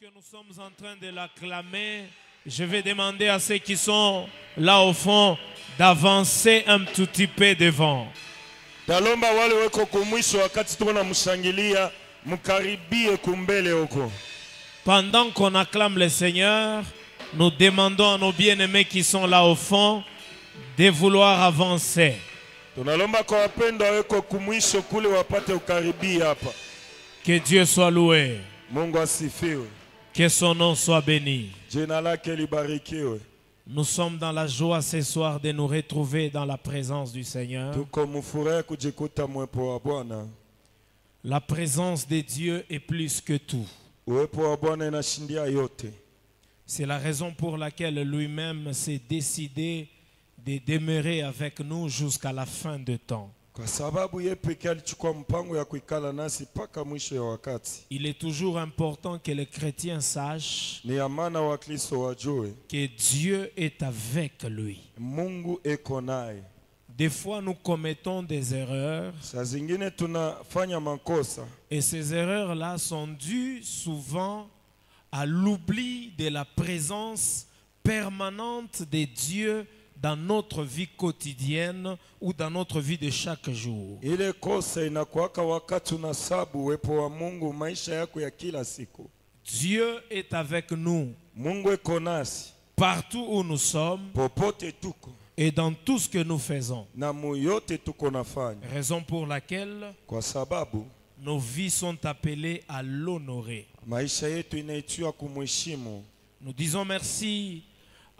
que nous sommes en train de l'acclamer, je vais demander à ceux qui sont là au fond d'avancer un tout petit peu devant. Pendant qu'on acclame le Seigneur, nous demandons à nos bien-aimés qui sont là au fond de vouloir avancer. Que Dieu soit loué. Que son nom soit béni. Nous sommes dans la joie ce soir de nous retrouver dans la présence du Seigneur. La présence de Dieu est plus que tout. C'est la raison pour laquelle lui-même s'est décidé de demeurer avec nous jusqu'à la fin du temps. Il est toujours important que les chrétiens sachent que Dieu est avec lui. Des fois, nous commettons des erreurs. Et ces erreurs-là sont dues souvent à l'oubli de la présence permanente de Dieu dans notre vie quotidienne ou dans notre vie de chaque jour. Dieu est avec nous partout où nous sommes et dans tout ce que nous faisons. Raison pour laquelle nos vies sont appelées à l'honorer. Nous disons merci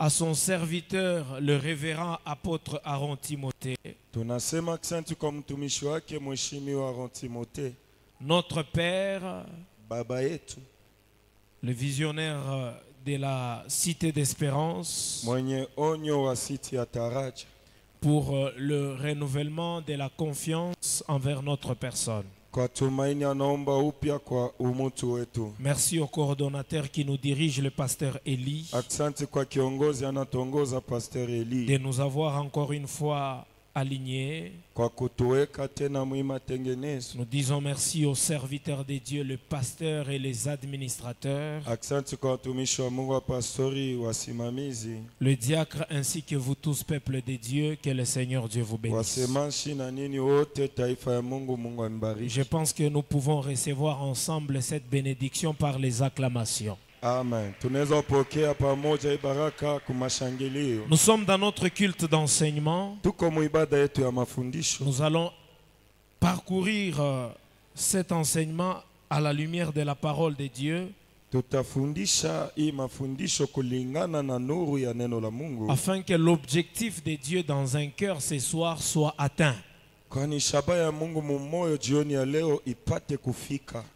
à son serviteur, le révérend apôtre Aaron Timothée. Notre Père, le visionnaire de la Cité d'Espérance, pour le renouvellement de la confiance envers notre personne. Merci au coordonnateur qui nous dirige, le pasteur Eli, de nous avoir encore une fois alignés. Nous disons merci aux serviteurs de Dieu, le pasteur et les administrateurs, le diacre ainsi que vous tous, peuple de Dieu. Que le Seigneur Dieu vous bénisse. Je pense que nous pouvons recevoir ensemble cette bénédiction par les acclamations. Amen. Nous sommes dans notre culte d'enseignement. Nous allons parcourir cet enseignement à la lumière de la parole de Dieu, afin que l'objectif de Dieu dans un cœur ce soir soit atteint.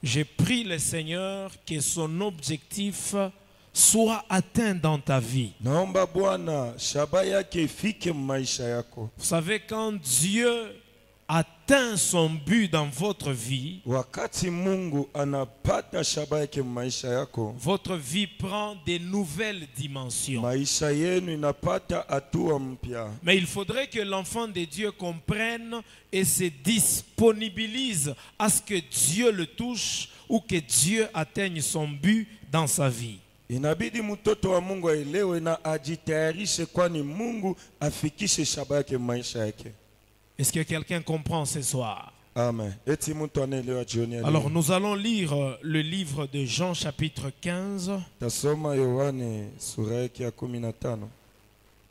J'ai prié le Seigneur que son objectif soit atteint dans ta vie. Vous savez, quand Dieu atteint son but dans votre vie, votre vie prend de nouvelles dimensions. Mais il faudrait que l'enfant de Dieu comprenne et se disponibilise à ce que Dieu le touche ou que Dieu atteigne son but dans sa vie. Inabidi mtoto wa Mungu aelewe na ajitayarishe kwani Mungu afikishe shabaha yake maisha yake. Est-ce que quelqu'un comprend ce soir? Amen. Alors nous allons lire le livre de Jean chapitre 15.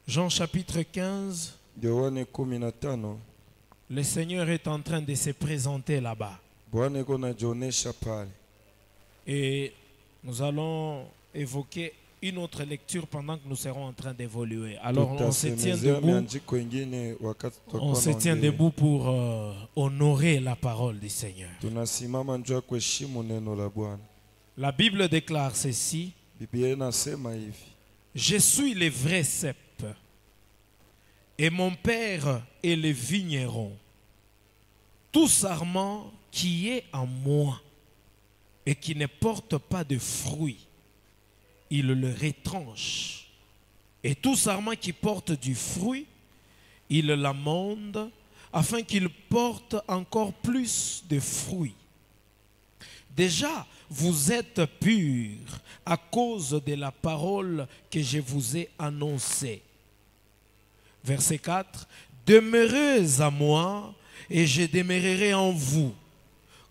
Jean chapitre 15. Le Seigneur est en train de se présenter là-bas. Et nous allons évoquer une autre lecture pendant que nous serons en train d'évoluer. Alors on se tient debout pour honorer la parole du Seigneur. La Bible déclare ceci: je suis le vrai cep et mon Père est le vigneron. Tout sarment qui est en moi et qui ne porte pas de fruits, il le retranche. Et tout sarment qui porte du fruit, il l'amende afin qu'il porte encore plus de fruits. Déjà, vous êtes purs à cause de la parole que je vous ai annoncée. Verset 4. Demeurez à moi et je demeurerai en vous.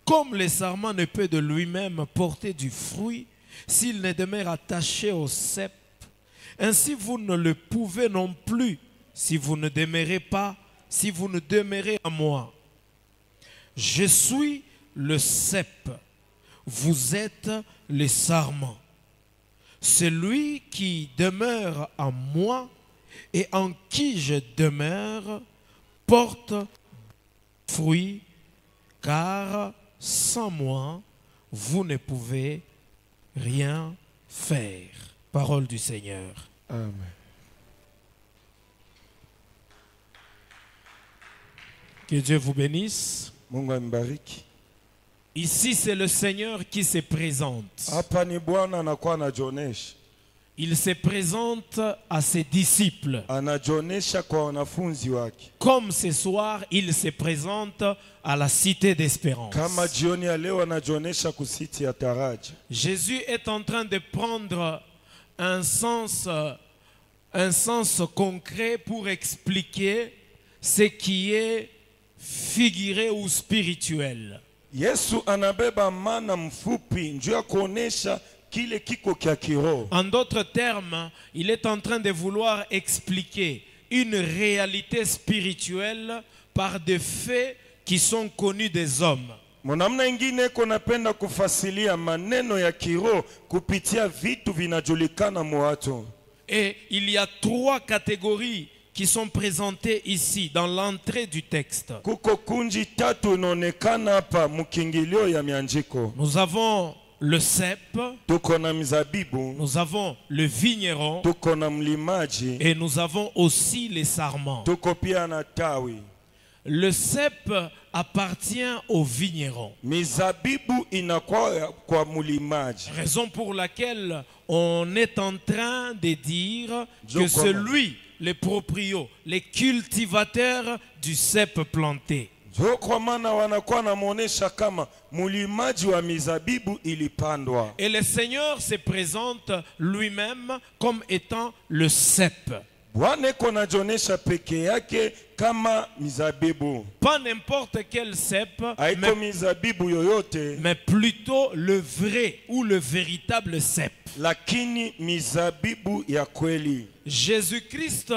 Comme le sarment ne peut de lui-même porter du fruit s'il ne demeure attaché au cep, ainsi vous ne le pouvez non plus si vous ne demeurez pas, si vous ne demeurez à moi. Je suis le cep, vous êtes les sarments. Celui qui demeure en moi et en qui je demeure porte fruit, car sans moi, vous ne pouvez rien faire. Parole du Seigneur. Amen. Que Dieu vous bénisse. Mungu ambariki. Ici, c'est le Seigneur qui se présente. Hapa ni Bwana anakuwa anajionesha. Il se présente à ses disciples. Anajionesha kwa wanafunzi wake. Comme ce soir, il se présente à la cité d'Espérance. Kama jioni ya leo anajionesha kusiti ya Taraja. Jésus est en train de prendre un sens concret pour expliquer ce qui est figuré ou spirituel. Yesu anabeba mana mfupi njoo ya kuonesha kile kiko kya kiroho. En d'autres termes, il est en train de vouloir expliquer une réalité spirituelle par des faits qui sont connus des hommes. Mwanamna ingine konapenda kufasilia maneno ya kiroho kupitia vitu vinajulikana mu watu. Et il y a trois catégories qui sont présentées ici dans l'entrée du texte. Kuko kunji tatu inaonekana hapa mukingilio ya mianjiko. Nous avons le cep, Tuko na mizabibu, nous avons le vigneron tuko na mlimaji, et nous avons aussi les sarments. tuko pia na tawi. Le cep appartient au vigneron. Mizabibu inakuwa kwa mlimaji. Raison pour laquelle on est en train de dire que Je celui, les proprios, les cultivateurs du cep planté. Jo kwa maana wanakuwa namuonesha kama mlimaji wa mizabibu ilipandwa. Et le Seigneur se présente lui-même comme étant le cep. Bwana kona jonesha peke yake kama mizabibu. Pas n'importe quel cep, Haiko mizabibu yoyote, mais plutôt le vrai ou le véritable cep. lakini mizabibu ya kweli. Jésus-Christ,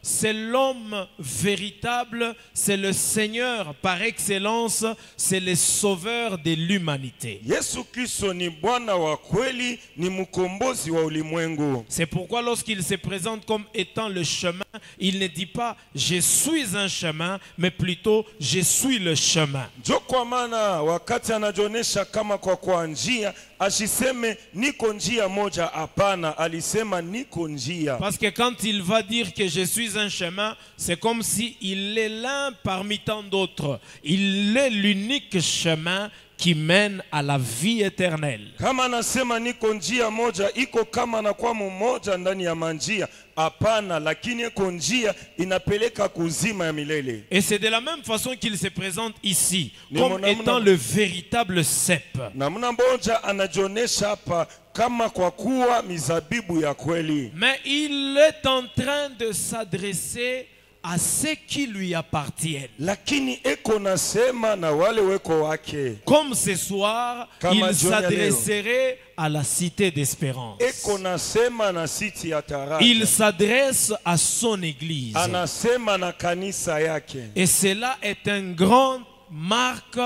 c'est l'homme véritable, c'est le Seigneur par excellence, c'est le sauveur de l'humanité. Yesu Kristo ni Bwana wa kweli, ni mkombozi wa ulimwengu. C'est pourquoi lorsqu'il se présente comme étant le chemin, il ne dit pas « je suis un chemin », mais plutôt « je suis le chemin ». Njo kwa maana wakati anajonesha kama kwa njia, asiseme niko njia moja, hapana, alisema niko njia. Parce que quand il va dire que je suis un chemin, c'est comme si il est l'un parmi tant d'autres. Il est l'unique chemin qui mène à la vie éternelle. Kama anasema niko njia moja, iko kama anakuwa mmoja ndani ya manjia, hapana, lakini iko njia inapeleka kuzima ya milele. Et c'est de la même façon qu'il se présente ici, comme étant le véritable cep. Namna moja anajionesha hapa kama kwa kuwa mizabibu ya kweli. Mais il est en train de s'adresser à ceux qui lui appartiennent. Lakini eko nasema na wale weko wake. Comme ce soir, Kama il s'adresserait à la cité d'Espérance. Eko nasema na siti ya Taraja. Il s'adresse à son église. Anasema na kanisa yake. Et cela est une grande marque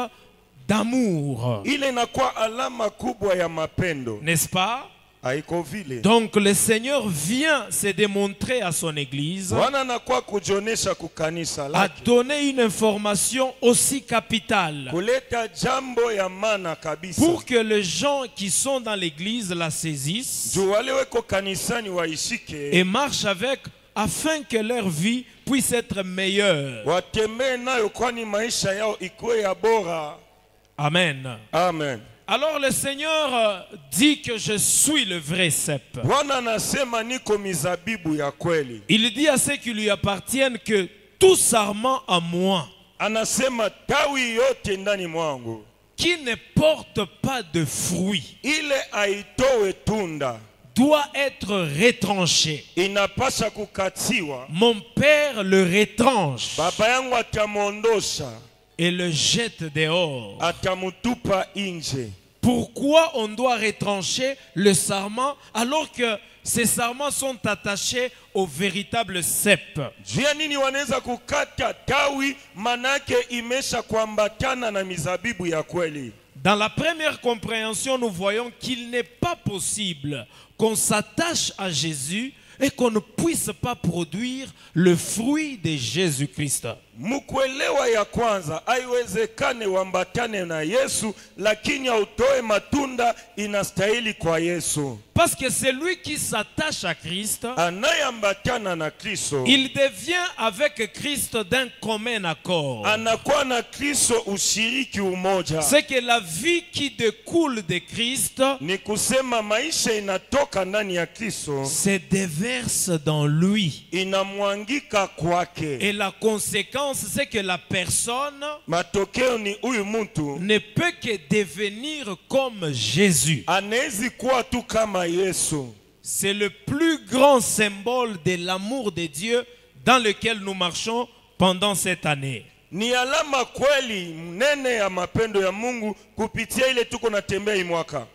d'amour. Ile inakuwa alama kubwa ya mapendo. N'est-ce pas? Haiko vile. Donc le Seigneur vient se démontrer à son église, Bwana anakuwa kujionesha kukanisa à lake. donner une information aussi capitale Kuleta jambo ya maana kabisa. pour que les gens qui sont dans l'église la saisissent Juu wale weko kanisani waishike. et marchent avec afin que leur vie puisse être meilleure. Watembee nayo kwani maisha yao ikuwe ya bora. Amen. Amen. Alors le Seigneur dit que je suis le vrai cep. Bwana anasema niko mizabibu ya kweli. Il dit à ceux qui lui appartiennent que tout sarment à moi Anasema tawi yote ndani mwangu. qui ne porte pas de fruits ile aitoe tunda doit être retranché. inapasha kukatiwa. Mon père le retranche Baba yangu atamwondosha, et le jette dehors. atamutupa nje. Pourquoi on doit retrancher le sarment alors que ces sarments sont attachés au véritable cep? Juu ya nini wanaweza kukata tawi manake imesha kuambatana na mizabibu ya kweli? Dans la première compréhension, nous voyons qu'il n'est pas possible qu'on s'attache à Jésus et qu'on ne puisse pas produire le fruit de Jésus-Christ. Mkuelewa ya kwanza, haiwezekane uambatane na Yesu lakini autoe matunda inastahili kwa Yesu. Parce que celui qui s'attache à Christ, Anayeambatana na Kristo, il devient avec Christ d'un commun accord. anakuwa na Kristo ushiriki umoja. C'est que la vie qui découle de Christ Ni kusema maisha inatoka ndani ya Kristo, se déverse dans lui. inamwangika kwake. Et la conséquence, c'est que la personne Matokeo ni huyu mtu ne peut que devenir comme Jésus. anawezi kuwa tu kama Yesu. C'est le plus grand symbole de l'amour de Dieu dans lequel nous marchons pendant cette année. Ni alama kweli mnene ya mapendo ya Mungu kupitia ile tuko natembea hii mwaka.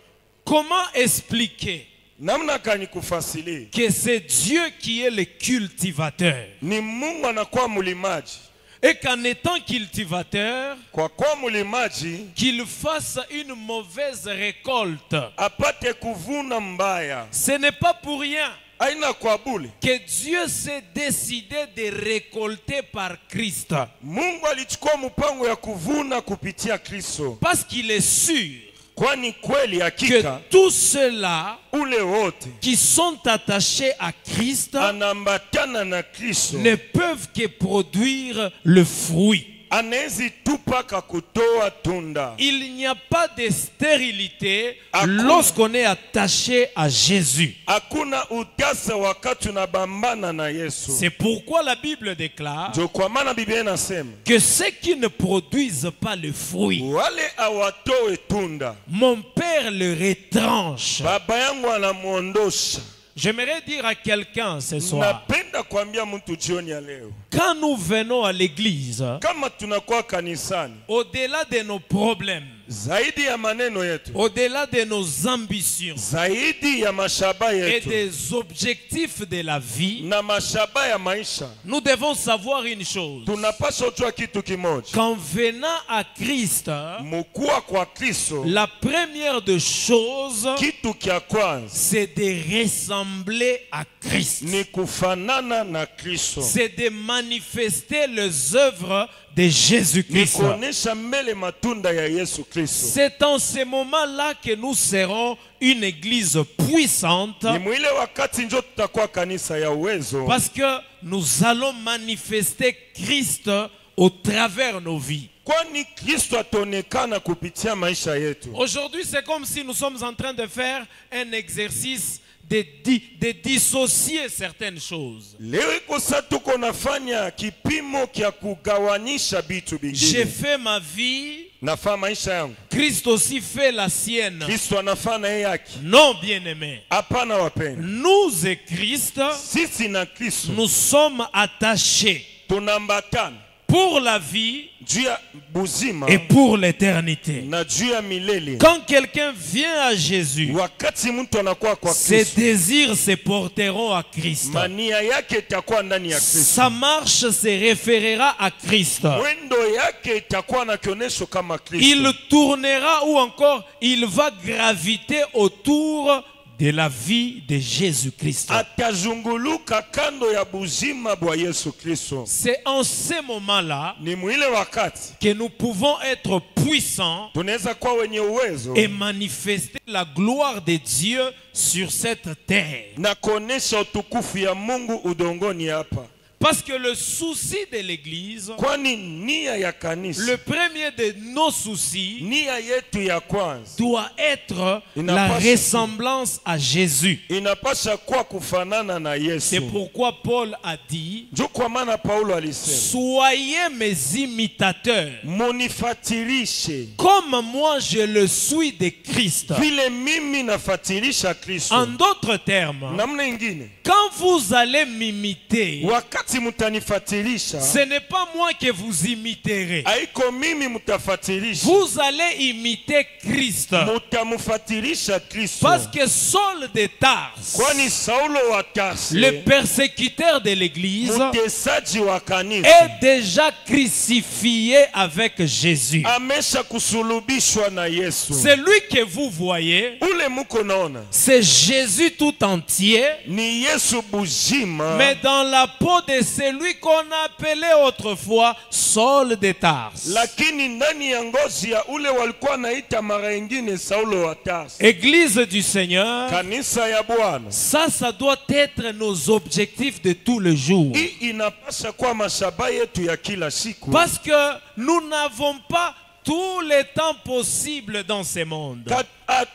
Comment expliquer Namna gani kufasili? que c'est Dieu qui est le cultivateur Ni Mungu anakuwa mulimaji. et qu'en étant cultivateur, Kwa kuwa mulimaji qu'il fasse une mauvaise récolte? apate kuvuna mbaya, Ce n'est pas pour rien haina kwa bure. que Dieu s'est décidé de récolter par Christ. Mungu alichukua mpango ya kuvuna kupitia Kristo. Parce qu'il est sûr Kwani kweli que hakika tous ceux-là ule wote qui sont attachés à Christ anambatana na Kristo ne peuvent que produire le fruit. anezi tupaka kutoa tunda. Il n'y a pas de stérilité Hakuna. lorsqu'on est attaché à Jésus. Hakuna utasa wakati unabambana na Yesu. C'est pourquoi la Bible déclare Ndio kwa maana Biblia inasema que ceux qui ne produisent pas le fruit, wale awatoe tunda, mon Père le retranche. Baba yangu anamuondosha. J'aimerais dire à quelqu'un ce soir, Napenda kuambia mtu jioni ya leo, quand nous venons à l'église, kama tunakuwa kanisani, au-delà de nos problèmes, zaidi ya maneno yetu, au-delà de nos ambitions zaidi ya mashaba et yetu des objectifs de la vie, na mashaba ya maisha, nous devons savoir une chose. tunapaswa kujua kitu kimoja. Qu'en venant à Christ, Mkuwa kwa Kristo, la première des choses, kitu kia kwanza c'est de ressembler à Christ. ni kufanana na Kristo, C'est de manifester les œuvres de ni Jésus-Christ. kuonesha mbele matunda ya Yesu Kristo. C'est en ce moment-là que nous serons une église puissante Ni mwile wakati njo tutakuwa kanisa ya uwezo, parce que nous allons manifester Christ au travers nos vies. kwani Kristo ataonekana kupitia maisha yetu. Aujourd'hui, c'est comme si nous sommes en train de faire un exercice de dissocier certaines choses. Leo iko sa tuko nafanya kipimo kia kugawanisha bitu J'ai bingine. fait ma vie, Nafaa maisha yangu, Christ aussi fait la sienne. Kristo anafaa na yeye yake. Non, bien-aimés. Hapana wapenda, Nous et Christ, sisi na Kristo nous sommes attachés tunambatana pour la vie juu ya buzima et pour l'éternité. na juu ya milele. Quand quelqu'un vient à Jésus, Wakati mtu anakuwa kwa ses Kristo, désirs se porteront à Christ. mania yake itakuwa ndani ya Kristo, Sa marche se référera à Christ. mwendo yake itakuwa na kionesho kama Kristo. Il tournera ou encore il va graviter autour de la vie de Jésus-Christ. Atazunguluka kando ya buzima bwa Yesu Kristo. C'est en ce moment-là Ni mwile wakati que nous pouvons être puissants tunaweza kuwa wenye uwezo et manifester la gloire de Dieu sur cette terre. na kuonesha utukufu ya Mungu udongoni hapa. Parce que le souci de l'Église, kwani nia ya kanisa, le premier de nos soucis, nia yetu ya kwanza doit être la Inapasha- ressemblance à Jésus. inapasha kuwa kufanana na C'est Yesu. pourquoi Paul a dit, Ndio kwa maana Paulo alisema, soyez mes imitateurs, munifatirishe comme moi je le suis de Christ. vile mimi nafatirisha Kristo. En d'autres termes, Namna ingine, quand vous allez m'imiter, wakati mutanifatirisha, ce n'est pas moi que vous imiterez. haiko mimi mutafatirisha, Vous allez imiter Christ. mutamufatirisha Kristo. Parce que Saul de Tarse, Kwani Saulo wa Tarse, le persécuteur de l'Église, mtesaji wa kanisa, est déjà crucifié avec Jésus. amesha kusulubishwa na Yesu. Celui que vous voyez, Ule muko naona c'est Jésus tout entier, ni Yesu bujima, mais dans la peau de celui qu'on appelait autrefois Saul de Tarse. lakini ndani ya ngozi ya ule walikuwa naita mara ingine Saulo wa Tarse. Église du Seigneur, Kanisa ya Bwana, ça doit être nos objectifs de tout le jour. hii inapasha kuwa mashaba yetu ya kila siku. Parce que nous n'avons pas tout le temps possible dans ce monde.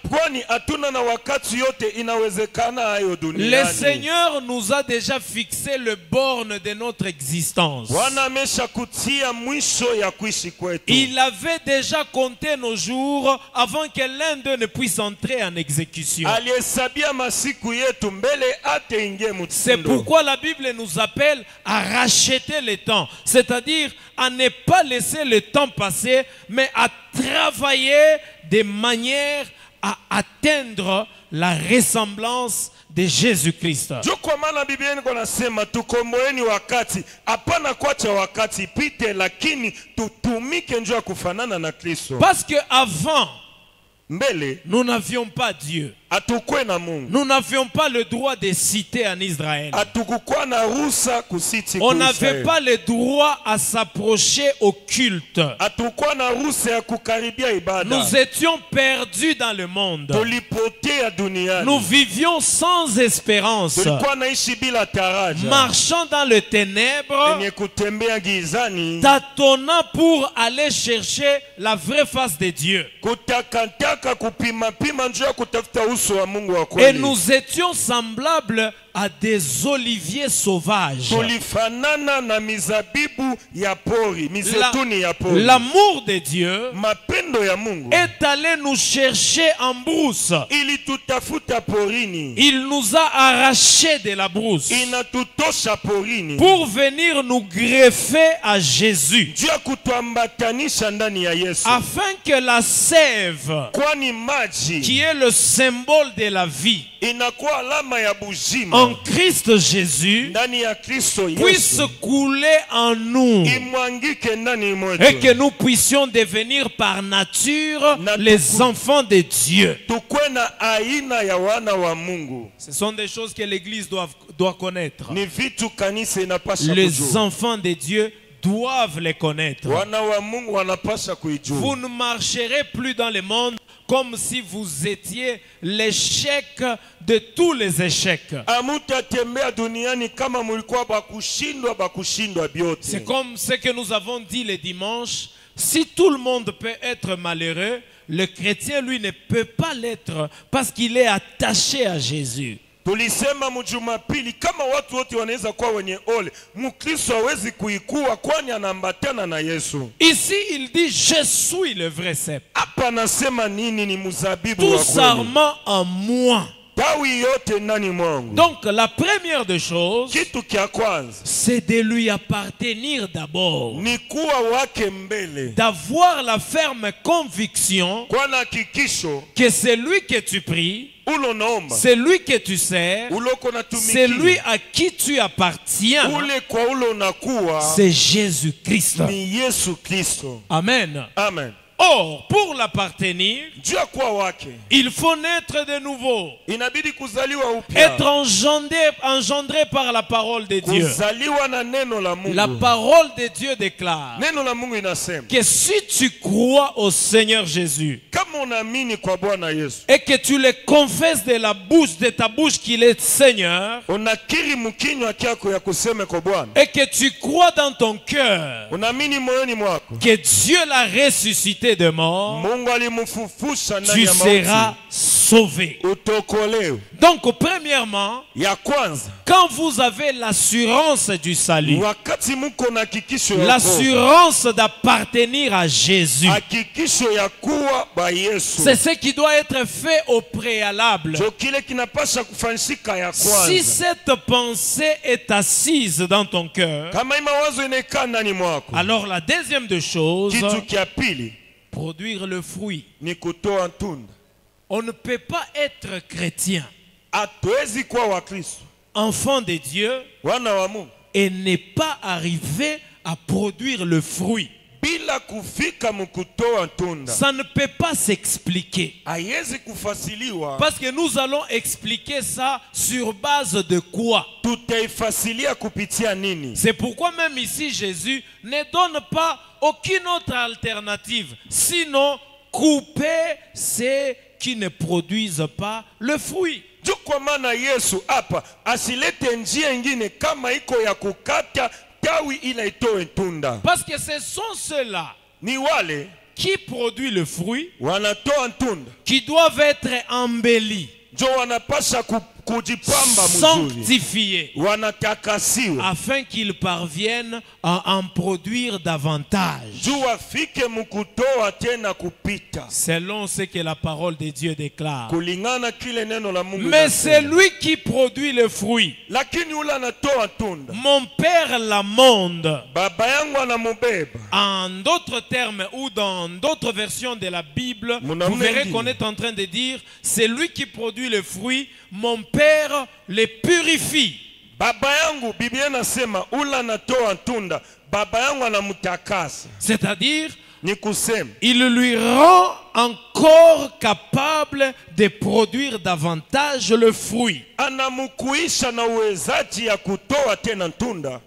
Kwani hatuna na wakati yote inawezekana hayo Le duniani. Seigneur nous a déjà fixé le borne de notre existence. Bwana amesha kutia mwisho ya kuishi kwetu. Il avait déjà compté nos jours avant que l'un d'eux ne puisse entrer en exécution. Alihesabia masiku yetu mbele ate ingie C'est mutindo. pourquoi la Bible nous appelle à racheter le temps, c'est-à-dire à ne pas laisser le temps passer, mais à travailler de manière à atteindre la ressemblance de Jésus-Christ. Ndio kwa maana Biblia iko nasema tukomboeni wakati, hapana kuacha wakati pite, lakini tutumike njoo ya kufanana na Kristo. Parce que avant, Mbele nous n'avions pas Dieu. atukwe na Mungu, Nous n'avions pas le droit de citer en Israël. atukukwa na ruhusa kusiti On ku n'avait Israeli. pas le droit à s'approcher au culte. Atukwa na ruhusa ya kukaribia ibada. Nous étions perdus dans le monde. Tulipotea duniani. Nous vivions sans espérance, Tulikuwa naishi bila taraja, marchant dans les ténèbres, yenye kutembea gizani, tâtonnant pour aller chercher la vraie face de Dieu. kutakataka kupima pima njoo ya kutafuta uso wa Mungu wa Et kweli. nous étions semblables à des oliviers sauvages. Tulifanana na mizabibu ya pori, mizeituni ya pori. L'amour de Dieu Mapendo ya Mungu est allé nous chercher en brousse. ili tutafuta porini, Il nous a arrachés de la brousse inatutosha porini pour venir nous greffer à Jésus, njoo ya kutuambatanisha ndani ya Yesu, afin que la sève, kwani maji qui est le symbole de la vie, inakuwa alama ya bujima en Christ Jésus, ndani ya Kristo puisse Yesu, couler en nous imwangike ndani et mwetu, que nous puissions devenir par nature les enfants de Dieu. tukwe na aina ya wana wa Mungu. Ce sont des choses que l'Église doit connaître. Ni vitu kanisa inapasha Les kujua. enfants de Dieu doivent les connaître. Wana wa Mungu wanapasha kuijua. Vous ne marcherez plus dans le monde comme si vous étiez l'échec de tous les échecs. Amutatembea duniani kama mulikuwa bakushindwa byote. C'est comme ce que nous avons dit le dimanche. Si tout le monde peut être malheureux, le chrétien, lui, ne peut pas l'être parce qu'il est attaché à Jésus. Tulisema mjumapili kama watu wote wanaweza kuwa wenye ole, Mkristo hawezi kuikua kwani anaambatana na Yesu. Ici, il dit, je suis le vrai cep. Hapa nasema nini? Ni mzabibu Tout wa kweli. sarment en moi. Tawi yote ndani mwangu. Donc, la première des choses, Kitu kia kwanza c'est de lui appartenir d'abord. ni kuwa wake mbele, D'avoir la ferme conviction kwa na hakikisho que c'est lui que tu pries, ulo naomba, c'est lui que tu sers, uloko c'est natumikia, lui à qui tu appartiens, ule kwa ulo nakuwa c'est Jésus-Christ. ni Yesu Kristo. Amen. Amen. Or, pour l'appartenir, juu ya kuwa wake il faut naître de nouveau, inabidi kuzaliwa upya, être engendré par la parole de Dieu. kuzaliwa na neno la Mungu. La parole de Dieu déclare Neno la Mungu inasema que si tu crois au Seigneur Jésus kama unaamini kwa Bwana Yesu et que tu le confesses de ta bouche qu'il est Seigneur, unakiri mkinywa kyako ya kuseme kwa Bwana, et que tu crois dans ton cœur unaamini moyoni mwako que Dieu l'a ressuscité de mort, Mungu alimfufusha ndani tu ya seras mauti, sauvé. utokolewe. Donc, premièrement, Ya kwanza, quand vous avez l'assurance du salut, wakati muko na hakikisho ya wokovu, l'assurance d'appartenir à Jésus, hakikisho ya kuwa ba Yesu, c'est ce qui doit être fait au préalable. jo kile kinapasha kufanyika ya Si kwanza. cette pensée est assise dans ton cœur, Kama mawazo inakaa ndani mwako, alors la deuxième des choses, kitu kia pili produire le fruit. ni kutoa tunda. On ne peut pas être chrétien, Hatuwezi kuwa Wakristo, enfant de Dieu, wana wa Mungu, et n'est pas arrivé à produire le fruit. bila kufika mkutoa tunda. Ça ne peut pas s'expliquer. Haiwezi kufasiliwa. Parce que nous allons expliquer ça sur base de quoi? Tutaifasilia kupitia nini? C'est pourquoi même ici Jésus ne donne pas aucune autre alternative, sinon couper ceux qui ne produisent pas le fruit. Juu kwa maana Yesu hapa asilete njia ingine kama iko ya kukata tawi ila itoe tunda. Parce que ce sont ceux-là Ni wale qui produisent le fruit wanatoa tunda, qui doivent être embellis, jo wanapasha kujipamba mzuri, sanctifiés, wanatakasiwa afin qu'ils parviennent à en produire davantage, juu wafike mkutoa tena kupita selon ce que la parole de Dieu déclare. kulingana kile neno la Mungu Mais linasema. c'est lui qui produit le fruit. Lakini ule anatoa tunda, Mon Père l'amende. baba yangu anamubeba. En d'autres termes ou dans d'autres versions de la Bible, vous verrez qu'on est en train de dire, c'est lui qui produit le fruit, mon Père le purifie. Baba yangu, Biblia nasema ula anatoa tunda, baba yangu anamutakasa. C'est-à-dire, Ni kusema il lui rend encore capable de produire davantage le fruit. anamukuisha na uwezaji ya kutoa tena tunda.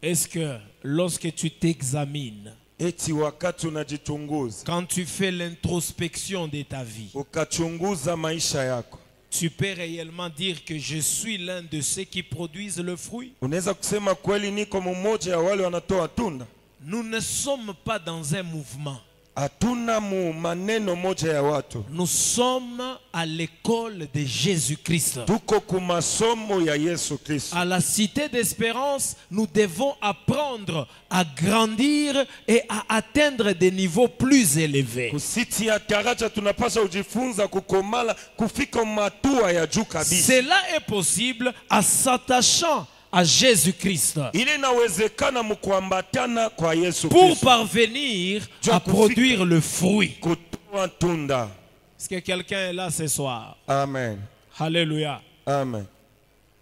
Est-ce que lorsque tu t'examines, Eti wakati unajichunguza, quand tu fais l'introspection de ta vie, ukachunguza maisha yako, tu peux réellement dire que je suis l'un de ceux qui produisent le fruit? unaweza kusema kweli niko mmoja ya wale wanatoa tunda? Nous ne sommes pas dans un mouvement. Hatuna maneno moja ya watu, Nous sommes à l'école de Jésus-Christ. tuko kumasomo ya Yesu Kristo. À la Cité d'Espérance, nous devons apprendre à grandir et à atteindre des niveaux plus élevés. Kusiti ya taraja tunapaswa ujifunza kukomala kufika matua ya juu kabisa. Cela est possible en s'attachant à Jésus-Christ Ile inawezekana mkuambatana kwa Yesu pour Kristo parvenir à produire le fruit. kutoa tunda. Est-ce que quelqu'un est là ce soir? Amen. Alléluia. Amen.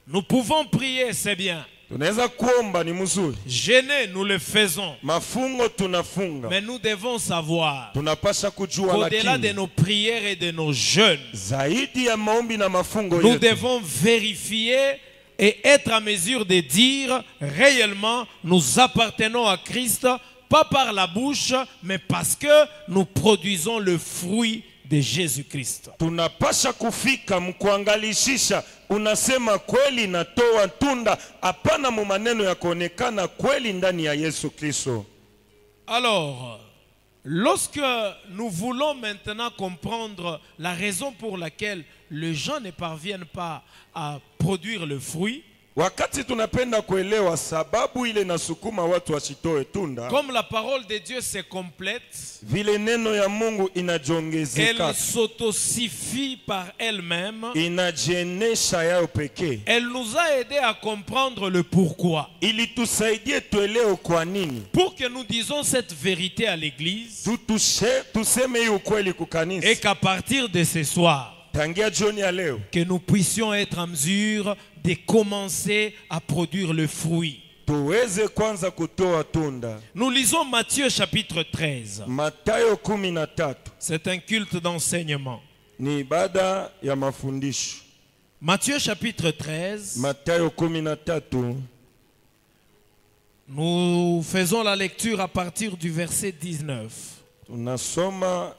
Nous pouvons prier, c'est bien. Tunaweza kuomba, ni mzuri. Jeûner, nous le faisons. Mafungo tunafunga. Mais nous devons savoir Tunapasha kujua qu'au-delà de lakini nos prières et de nos jeûnes, zaidi ya maombi na mafungo nous yetu, devons vérifier et être à mesure de dire réellement nous appartenons à Christ, pas par la bouche, mais parce que nous produisons le fruit de Jésus-Christ. tunapasha kufika mkuangalishisha unasema kweli natoa tunda, hapana mu maneno ya kuonekana kweli ndani ya Yesu Kristo. Alors, lorsque nous voulons maintenant comprendre la raison pour laquelle les gens ne parviennent pas à produire le fruit, Wakati tunapenda kuelewa sababu ile nasukuma watu wasitoe tunda, comme la parole de Dieu se complète, vile neno ya Mungu inajiongezeka, elle s'autosuffit par elle-même, inajienesha yao pekee, elle nous a aidé à comprendre le pourquoi. ili tusaidie tuelewe kwa nini, Pour que nous disons cette vérité à l'église tuseme hii ukweli kukanisa. et qu'à partir de ce soir, Tangia jioni ya leo que nous puissions être en mesure de commencer à produire le fruit. tuweze kwanza kutoa tunda. Nous lisons Matthieu chapitre 13. Mathayo 13 C'est un culte d'enseignement. ni ibada ya mafundisho. Matthieu chapitre 13. Mathayo 13 Nous faisons la lecture à partir du verset 19. tunasoma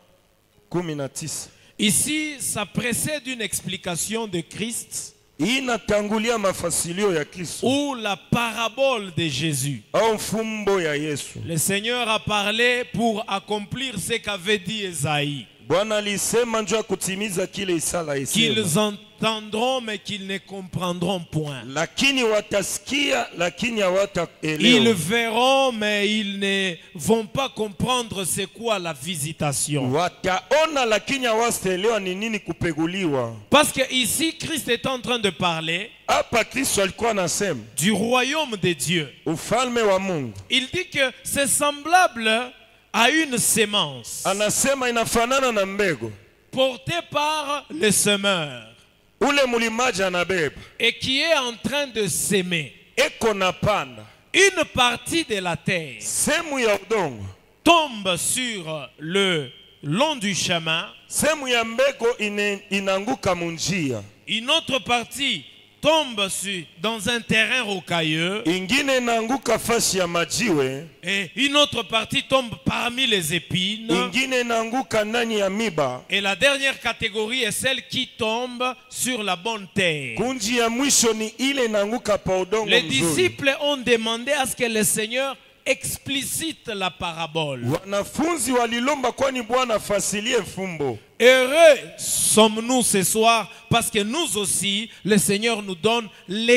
19. Ici, ça précède une explication de Christ Hii inatangulia mafasilio ya Kristo ou la parabole de Jésus. au mfumbo ya Yesu. Le Seigneur a parlé pour accomplir ce qu'avait dit Esaïe. Bwana alisema njoo kutimiza kile Isaya Qu'ils alisema. entendront mais qu'ils ne comprendront point. Lakini watasikia lakini Ils hawataelewa. verront mais ils ne vont pas comprendre c'est quoi la visitation. Wataona lakini hawataelewa ni nini kupeguliwa. Parce que ici Christ est en train de parler Hapa Kristo alikuwa anasema du royaume de Dieu. ufalme wa Mungu. Il dit que c'est semblable à une sémence Anasema inafanana na mbegu. portée par le semeur Ule mlimaji anabeba. et qui est en train de s'aimer. Eko na panda. Une partie de la terre Sehemu ya udongo. tombe sur le long du chemin. Sehemu ya mbegu inaanguka munjia. Une autre partie tombe dans un terrain rocailleux. Ingine inaanguka fasi ya majiwe. Et une autre partie tombe parmi les épines. Ingine inaanguka ndani ya miba. Et la dernière catégorie est celle qui tombe sur la bonne terre. Kunji ya mwisho ni ile inaanguka pa udongo Les mzuri. disciples ont demandé à ce que le Seigneur explicite la parabole. Wanafunzi walilomba kwani Bwana afasilie mfumbo. Heureux sommes-nous ce soir parce que nous aussi, le Seigneur nous donne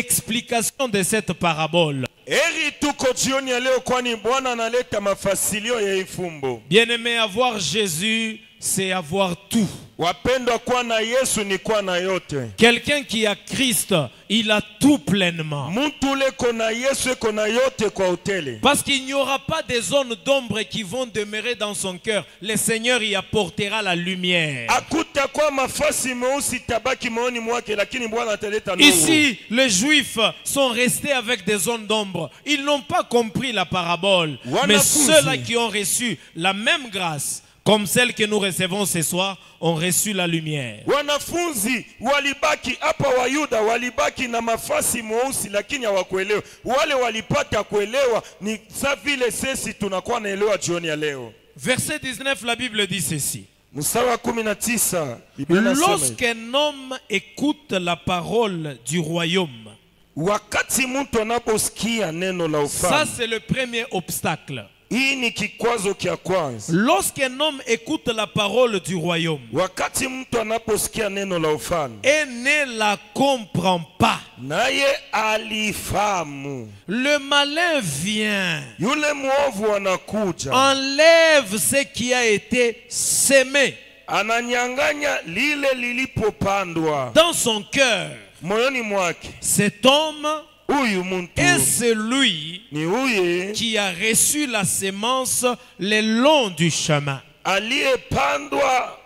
l'explication de cette parabole. Eri tuko jioni ya leo kwani Bwana analeta mafasilio ya mfumbo. Bien-aimé, avoir Jésus, c'est avoir tout. Wapendwa, kuwa na Yesu ni kuwa na yote. Quelqu'un qui a Christ, il a tout pleinement. Mtu ule kona Yesu kona yote kwa utele. Parce qu'il n'y aura pas des zones d'ombre qui vont demeurer dans son cœur. Le Seigneur y apportera la lumière. Akuta kwa mafasi meusi tabaki maoni mwake lakini Bwana ataleta nuru. Ici, les Juifs sont restés avec des zones d'ombre. Ils n'ont pas compris la parabole. Mais ceux-là qui ont reçu la même grâce, comme celle que nous recevons ce soir, ont reçu la lumière. Wanafunzi walibaki hapa, Wayuda walibaki na mafasi mweusi lakini hawakuelewa. Wale walipata kuelewa ni sa vile sisi tunakuwa naelewa jioni ya leo. Verset 19, la Bible dit ceci. Mstari wa 19. Lorsqu'un homme écoute la parole du royaume, wakati mtu anaposikia neno la ça ufalme, c'est le premier obstacle. hii ni kikwazo kia kwanza. Lorsqu'un homme écoute la parole du royaume Wakati mtu anaposikia neno la ufalme et ne la comprend pas, naye alifahamu, le malin vient, yule mwovu anakuja, enlève ce qui a été sémé ananyang'anya lile lilipopandwa dans son cœur. moyoni mwake. Cet homme Huyu mtu est celui ni huye qui a reçu la sémence le long du chemin. aliyepandwa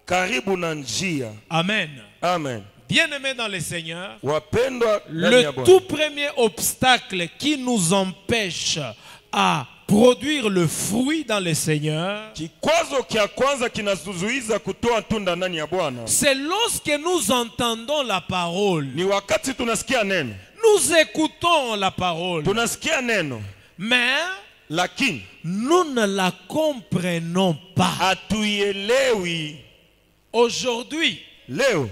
karibu na njia. Amen. Amen. Bien-aimés dans le Seigneur, Wapendwa ndani ya le Bwana, tout premier obstacle qui nous empêche à produire le fruit dans le Seigneur, kikwazo kia kwanza kinatuzuiza kutoa tunda ndani ya Bwana c'est lorsque nous entendons la parole. ni wakati tunasikia neno, Nous écoutons la parole, tunasikia neno mais lakini nous ne la comprenons pas. hatuielewi. Aujourd'hui, Leo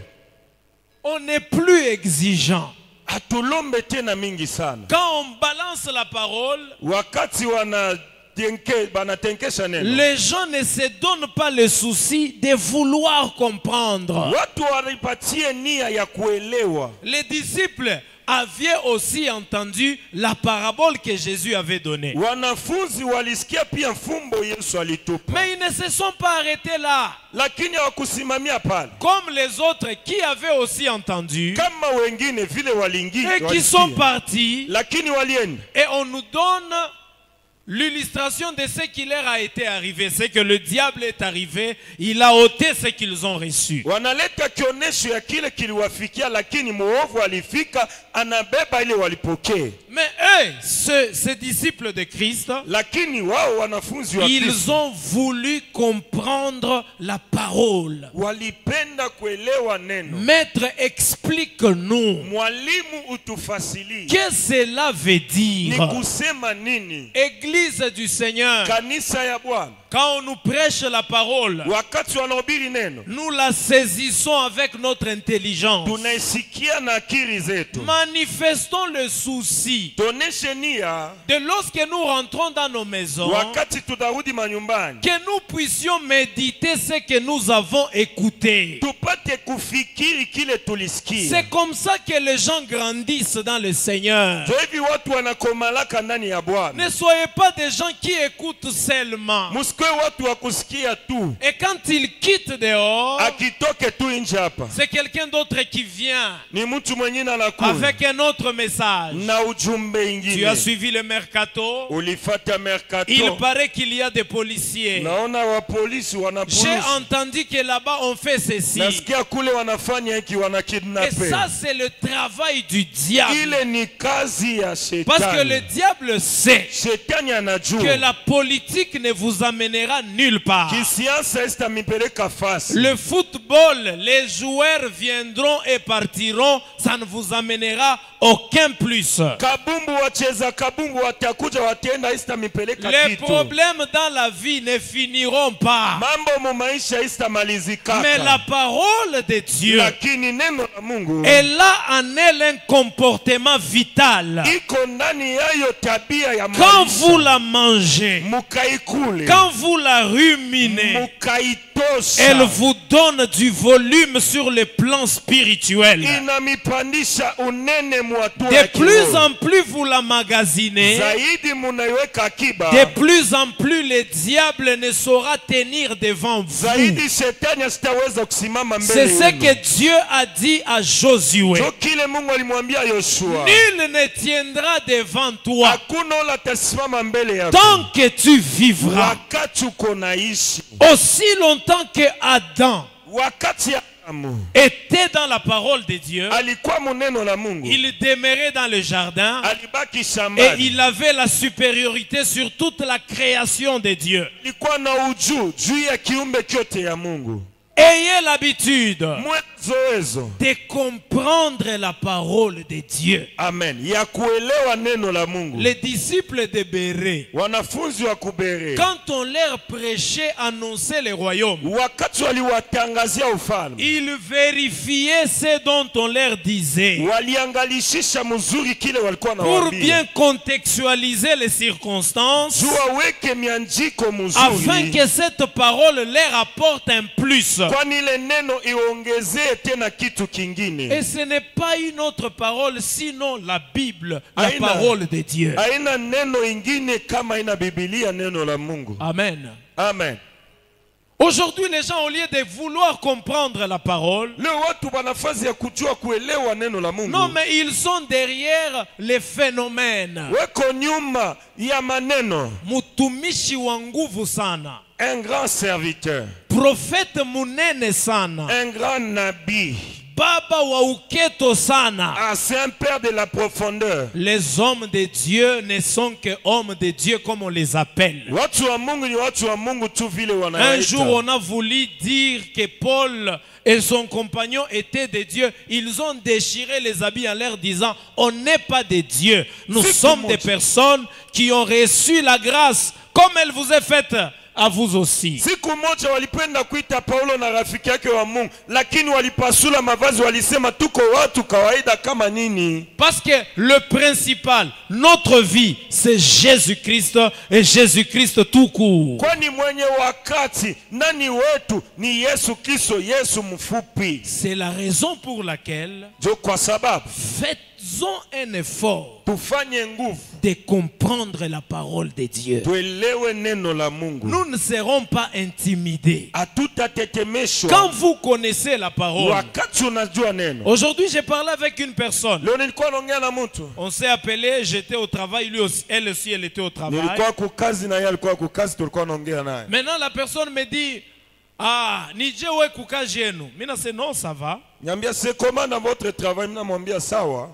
on n'est plus exigeant. hatulombe tena mingi sana. Quand on balance la parole, Wakati banatenkesha neno, les gens ne se donnent pas le souci de vouloir comprendre. watu walipatie nia ya kuelewa. Les disciples avaient aussi entendu la parabole que Jésus avait donnée. Wanafunzi walisikia pia mfumbo Yesu alitupa, Mais ils ne se sont pas arrêtés là. lakini hawakusimamia pale Comme les autres qui avaient aussi entendu kama wengine vile et qui sont partis. lakini walienda. Et on nous donne l'illustration de ce qui leur a été arrivé. C'est que le diable est arrivé, il a ôté ce qu'ils ont reçu. Wanaleta kionesho ya kile kiliwafikia, lakini muovu alifika anabeba ile walipokea. Mais eux, ces disciples de Christ, lakini wao wanafunzi wa Kristo ils ont voulu comprendre la parole. walipenda kuelewa neno. Maître, explique-nous. Mwalimu utufasilie. Qu'est-ce que cela veut Ni dire? kusema nini? Église du Seigneur, Kanisa ya Bwana quand on nous prêche la parole, wakati wanahubiri neno nous la saisissons avec notre intelligence. tunaisikia na akili zetu. Manifestons le souci Tuoneshe nia de lorsque nous rentrons dans nos maisons, wakati tutarudi manyumbani, que nous puissions méditer ce que nous avons écouté. tupate kufikiri kile tulisikia. C'est comme ça que les gens grandissent dans le Seigneur. Ndio hivi watu wanakomalaka ndani ya Bwana. Ne soyez pas des gens qui écoutent seulement. Musikwe watu wa kusikia tu, Et quand ils quittent dehors, akitoke tu nje hapa c'est quelqu'un d'autre qui vient ni mtu mwingine anakuja avec un autre message. na ujumbe Tu ingine. as suivi le mercato. Ulifata mercato, Il paraît qu'il y a des policiers. naona wa polisi J'ai wanapulusi, entendu que là-bas on fait ceci. nasikia kule wanafanya hiki, Et wanakidnape. ça c'est le travail du diable. Ile ni kazi ya Parce que le shetani. diable sait Shetani que anajua la politique ne vous amènera nulle part. kisiasa isitamipeleka fasi. Le football, les joueurs viendront et partiront, ça ne vous amènera aucun plus. Kabumbu wacheza kabumbu watakuja watenda, isitamipeleka Les kitu. problèmes dans la vie ne finiront pas. Mambo mu maisha isitamalizikaka. Mais la parole de Dieu, Lakini neno la Mungu elle a en elle un comportement vital. iko ndani yayo tabia ya Quand maisha. vous la mangez, Mukaikule, quand vous la ruminez, mukaitosha, elle vous donne du volume sur le plan spirituel. inamipandisha unene mwatua De ya plus kiroho. en plus vous la magasinez, Zaidi munaiweka akiba, de plus en plus le diable ne saura tenir devant vous. zaidi shetani asitaweza kusimama C'est mbele ce yenu. que Dieu a dit à Josué. Ndio kile Mungu alimwambia Yoshua, Nul ne tiendra devant toi hakuna ule atasimama mbele yako tant que tu vivras. wakati uko naishi. Aussi longtemps que Adam Wakati Adamu était dans la parole de Dieu, alikuwa muneno la Mungu, il demeurait dans le jardin alibaki et shambani, il avait la supériorité sur toute la création de Dieu. alikuwa na juu ya kiumbe kyote ya Mungu. Ayez l'habitude Zoezo, de comprendre la parole de Dieu. amen, ya kuelewa neno la Mungu. Les disciples de Béré, Wanafunzi wa Kubere, quand on leur prêchait, annonçait le royaume, wakati waliwatangazia ufalme, ils vérifiaient ce dont on leur disait waliangalishisha mzuri kile walikuwa pour nawaambia, bien contextualiser les circonstances, jua weke mianjiko afin mzuri, que cette parole leur apporte un plus. kwani ile neno iongezee tena kitu kingine. Et ce n'est pas une autre parole sinon la Bible, la Aina. parole de Dieu. Haina neno ingine kama ina Biblia, neno la Mungu. Amen. Amen. Aujourd'hui, les gens, au lieu de vouloir comprendre la parole, Leo watu wana nafasi ya kujua kuelewa neno la Mungu. non, mais ils sont derrière les phénomènes. Weko nyuma ya maneno. Mutumishi wa nguvu sana, Un grand serviteur, profete munene sana, un grand nabi, baba wa uketo sana. ah, c'est un père de la profondeur. Les hommes de Dieu ne sont que hommes de Dieu comme on les appelle. Watu wa Mungu ni watu wa Mungu tu vile Un jour, wanaita. on a voulu dire que Paul et son compagnon étaient de Dieu. Ils ont déchiré les habits en leur disant, on n'est pas de Dieu. Nous C'est sommes comment des tu- personnes qui ont reçu la grâce comme elle vous est faite à vous aussi. Siku moja walipenda kuita Paulo na rafiki yake wa Mungu, lakini walipasula mavazi, walisema tuko watu kawaida kama nini. Parce que le principal, notre vie, c'est Jésus-Christ et Jésus-Christ tout court. Kwani mwenye wakati nani wetu ni Yesu Kristo, Yesu mfupi. C'est la raison pour laquelle Jo, kwa sababu faisons un effort tufanye nguvu de comprendre la parole de Dieu. tuelewe neno la Mungu. Nous ne serons pas intimidés. Hatutatetemeshwa Quand vous connaissez la parole. wakati unajua neno. Aujourd'hui, j'ai parlé avec une personne. Leo nilikuwa naongea na mtu, On s'est appelé, j'étais au travail, lui aussi, elle aussi, elle était au travail. nilikuwa kukazi na yeye alikuwa kukazi, tulikuwa naongea naye. Maintenant, la personne me dit, ah, nije we kukazi yenu. Mina c'est non, ça va. Niambia c'est comment dans votre travail, mimi namwambia sawa.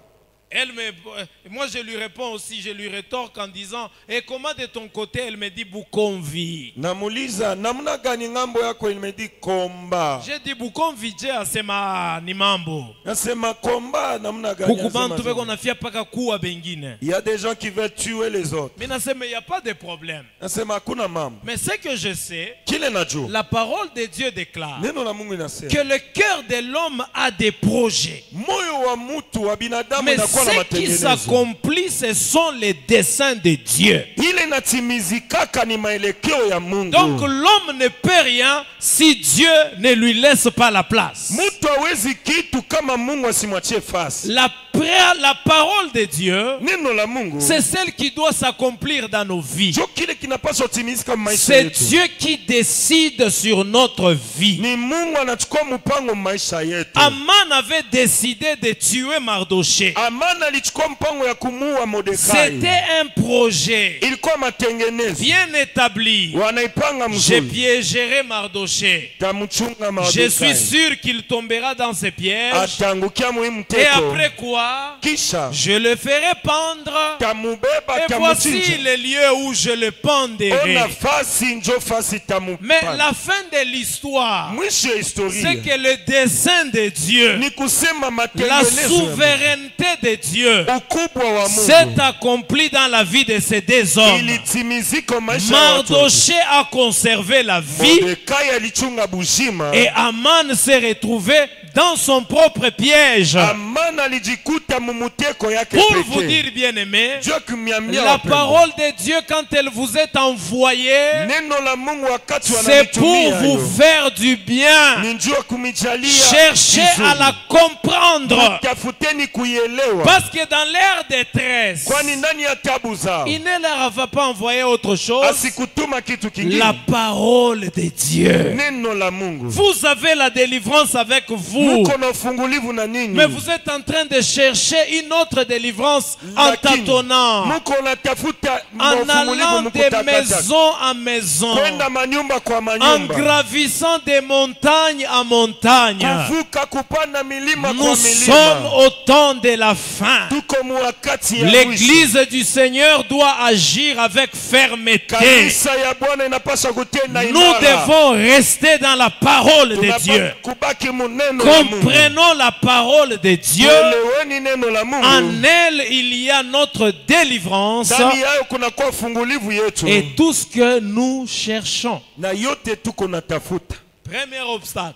Moi je lui réponds aussi, je lui rétorque en disant, et comment de ton côté? Elle me dit Bukomvi. Namuliza namna gani ngambo yako? Il me dit Komba. J'ai dit Bukomvi je asema ni mambo. Nasema Komba namna gani? Kukubantu beko nafia paka kuwa bengine. Il y a des gens qui veulent tuer les autres. Mais nasema il n'y a pas de problème. Nasema hakuna mambo. Mais ce que je sais, Kile najua, la parole de Dieu déclare neno la Mungu inasema que le cœur de l'homme a des projets. moyo wa mtu wa binadamu Mais unakuwa na ce qui matengenezo. s'accomplit, ce sont les desseins de Dieu. Ile natimizikaka ni maelekeo ya Mungu. Donc l'homme ne peut rien si Dieu ne lui laisse pas la place. Mtu hawezi kitu kama Mungu asimwachie fasi. La parole de Dieu, Neno la Mungu c'est celle qui doit s'accomplir dans nos vies. ndio kile kinapaswa timizika maisha C'est yetu. Dieu qui décide sur notre vie. Ni Mungu anachukua mpango maisha yetu. Aman avait décidé de tuer Mardoché. Amana alichukua mpango ya kumuua Mordekai. C'était un projet Ilikuwa matengenezo. bien établi. Wanaipanga Je mzuri. piégerai Mardoché. Tamchunga Je Mordekai. suis sûr qu'il tombera dans ses pièges. Atangukia muhimu Et teko. après quoi, Kisha je le ferai pendre. tamubeba Et voici tamuchinja. le lieu où je le pendrai. Ona fasi njo fasi tamu. Mais la fin de l'histoire, Mwisho ya c'est historia que le dessein de Dieu, ni kusema la matengenezo ya souveraineté de Dieu, Mungu. Ukubwa wa s'est Mungu accompli dans la vie de ces deux hommes. ilitimizika maisha ya watu. Mardoché a conservé la vie Mordekai alichunga bujima. et Aman s'est retrouvé dans son propre piège. Amana alijikuta mumuteko yake Pour vous pekee. dire, bien-aimés, Dieu kumyambia la wapendwa. parole de Dieu, quand elle vous est envoyée, Neno la Mungu wakati c'est pour wanalitumia vous yo, faire du bien. ni njoo kumijalia Cherchez vizuri. à la comprendre. Tafuteni kuielewa. Parce que dans leur détresse, Kwani ndani ya tabu zao il ne leur avait pas envoyé autre chose. asikutuma kitu kingine. La parole de Dieu. Neno la Mungu. Vous avez la délivrance avec vous. Muko na ufungulivu na ninyi. Mais vous êtes en train de chercher une autre délivrance en Lakini, tâtonnant, muko natafuta en ufungulivu allant muko de takataka. maison en maison, Kwenda manyumba kwa en manyumba. gravissant de montagne en montagne. Kuvuka kupanda milima Nous kwa sommes milima. au temps de la fin. Tuko mwakati ya mwisho. L'église du Seigneur doit agir avec fermeté. Kanisa ya Bwana inapaswa kutenda Nous imara. devons rester dans la parole de Dieu. Kubaki muneno la Mungu. Comprenons la parole de Dieu. Tueleweni neno la Mungu. En elle, il y a notre délivrance Ndani yayo kunakuwa fungulivu yetu. et tout ce que nous cherchons. Na yote tuko natafuta. Premier obstacle.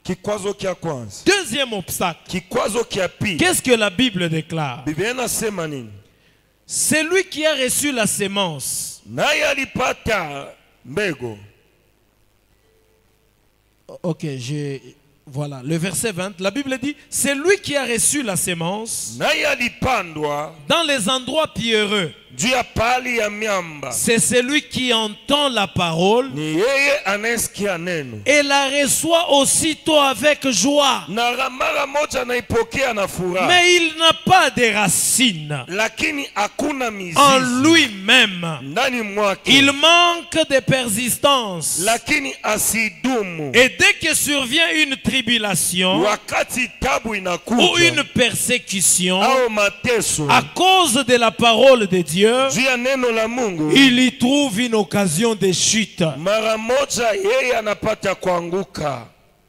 Kikwazo kia kwanza. Deuxième obstacle. Kikwazo kia pili. Qu'est-ce que la Bible déclare? Biblia inasema nini? Celui qui a reçu la sémence. Naye alipata mbegu. Ok, voilà, le verset 20. La Bible dit, celui qui a reçu la sémence Naye alipandwa dans les endroits pierreux. juu ya pali ya miamba. C'est celui qui entend la parole Ni yeye anayesikia neno. et la reçoit aussitôt avec joie. Na mara moja anaipokea na furaha. Mais il n'a pas de racines Lakini hakuna mizizi en lui-même. ndani mwake. Il manque de persistance. Lakini asidumu. Et dès que survient une tribulation Wakati tabu ou inakuja une persécution au mateso à cause de la parole de Dieu, juu ya neno la Mungu, il y trouve une occasion de chute. mara moja yeye anapata kuanguka.